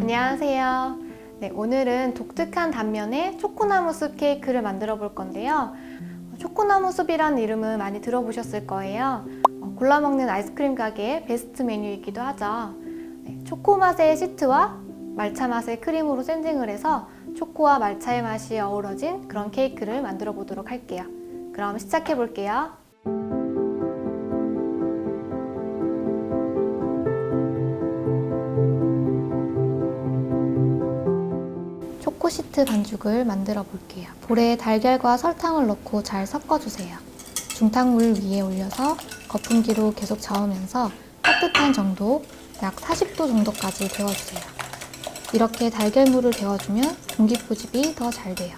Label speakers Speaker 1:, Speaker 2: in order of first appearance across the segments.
Speaker 1: 안녕하세요. 네, 오늘은 독특한 단면의 초코나무 숲 케이크를 만들어 볼 건데요. 초코나무 숲이라는 이름은 많이 들어보셨을 거예요. 골라 먹는 아이스크림 가게의 베스트 메뉴이기도 하죠. 네, 초코 맛의 시트와 말차 맛의 크림으로 샌딩을 해서 초코와 말차의 맛이 어우러진 그런 케이크를 만들어 보도록 할게요. 그럼 시작해 볼게요. 초코 시트 반죽을 만들어 볼게요. 볼에 달걀과 설탕을 넣고 잘 섞어주세요. 중탕물 위에 올려서 거품기로 계속 저으면서 따뜻한 정도, 약 40도 정도까지 데워주세요. 이렇게 달걀물을 데워주면 공기포집이 더 잘 돼요.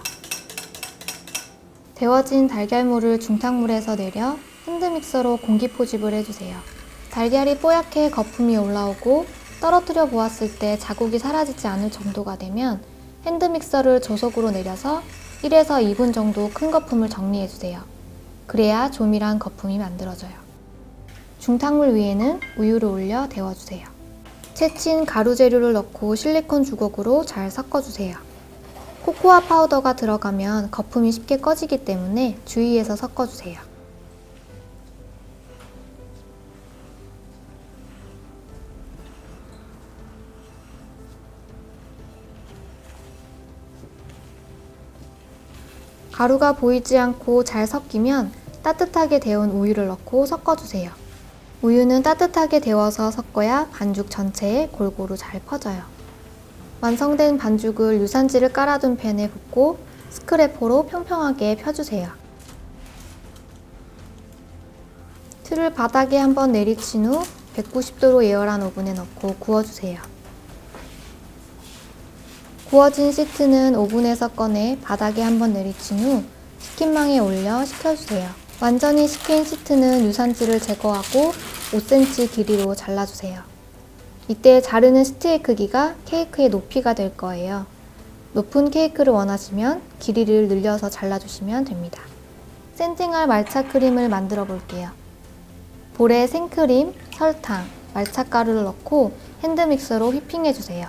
Speaker 1: 데워진 달걀물을 중탕물에서 내려 핸드믹서로 공기포집을 해주세요. 달걀이 뽀얗게 거품이 올라오고 떨어뜨려 보았을 때 자국이 사라지지 않을 정도가 되면 핸드믹서를 저속으로 내려서 1에서 2분 정도 큰 거품을 정리해주세요. 그래야 조밀한 거품이 만들어져요. 중탕물 위에는 우유를 올려 데워주세요. 채친 가루 재료를 넣고 실리콘 주걱으로 잘 섞어주세요. 코코아 파우더가 들어가면 거품이 쉽게 꺼지기 때문에 주의해서 섞어주세요. 가루가 보이지 않고 잘 섞이면 따뜻하게 데운 우유를 넣고 섞어주세요. 우유는 따뜻하게 데워서 섞어야 반죽 전체에 골고루 잘 퍼져요. 완성된 반죽을 유산지를 깔아둔 팬에 붓고 스크래퍼로 평평하게 펴주세요. 틀을 바닥에 한번 내리친 후 190도로 예열한 오븐에 넣고 구워주세요. 구워진 시트는 오븐에서 꺼내 바닥에 한번 내리친 후 식힌망에 올려 식혀주세요. 완전히 식힌 시트는 유산지를 제거하고 5cm 길이로 잘라주세요. 이때 자르는 시트의 크기가 케이크의 높이가 될 거예요. 높은 케이크를 원하시면 길이를 늘려서 잘라주시면 됩니다. 샌딩할 말차 크림을 만들어 볼게요. 볼에 생크림, 설탕, 말차가루를 넣고 핸드믹서로 휘핑해주세요.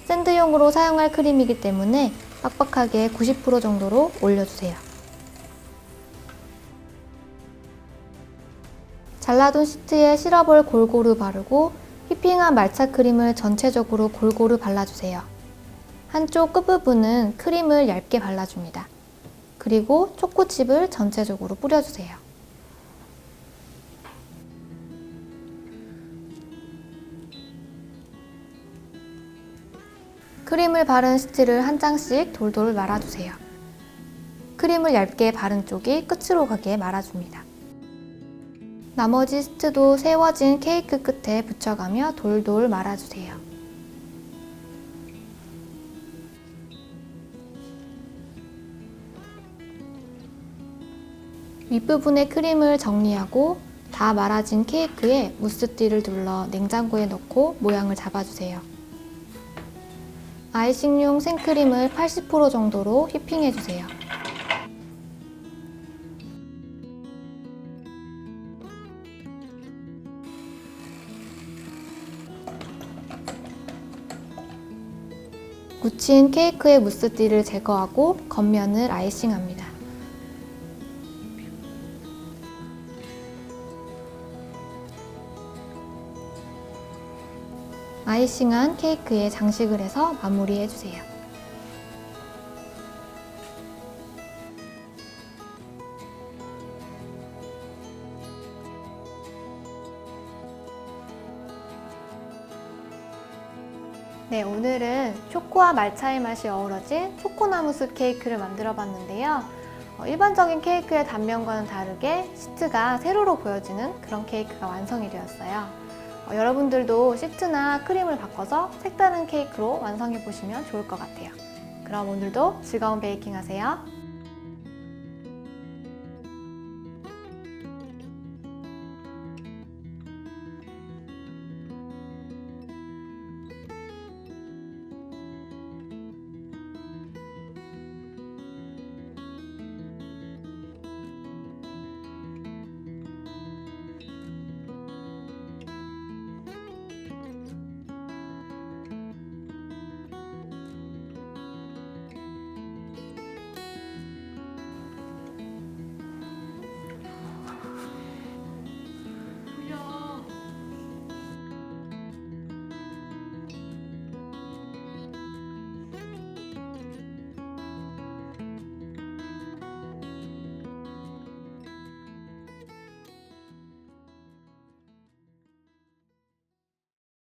Speaker 1: 샌드용으로 사용할 크림이기 때문에 빡빡하게 90% 정도로 올려주세요. 잘라둔 시트에 시럽을 골고루 바르고 휘핑한 말차 크림을 전체적으로 골고루 발라주세요. 한쪽 끝부분은 크림을 얇게 발라줍니다. 그리고 초코칩을 전체적으로 뿌려주세요. 크림을 바른 시트를 한 장씩 돌돌 말아주세요. 크림을 얇게 바른 쪽이 끝으로 가게 말아줍니다. 나머지 시트도 세워진 케이크 끝에 붙여가며 돌돌 말아주세요. 윗부분의 크림을 정리하고 다 말아진 케이크에 무스띠를 둘러 냉장고에 넣고 모양을 잡아주세요. 아이싱용 생크림을 80% 정도로 휘핑해주세요. 묻힌 케이크의 무스띠를 제거하고 겉면을 아이싱합니다. 아이싱한 케이크에 장식을 해서 마무리해주세요. 네, 오늘은 초코와 말차의 맛이 어우러진 초코나무 숲 케이크를 만들어 봤는데요. 일반적인 케이크의 단면과는 다르게 시트가 세로로 보여지는 그런 케이크가 완성이 되었어요. 여러분들도 시트나 크림을 바꿔서 색다른 케이크로 완성해 보시면 좋을 것 같아요. 그럼 오늘도 즐거운 베이킹 하세요.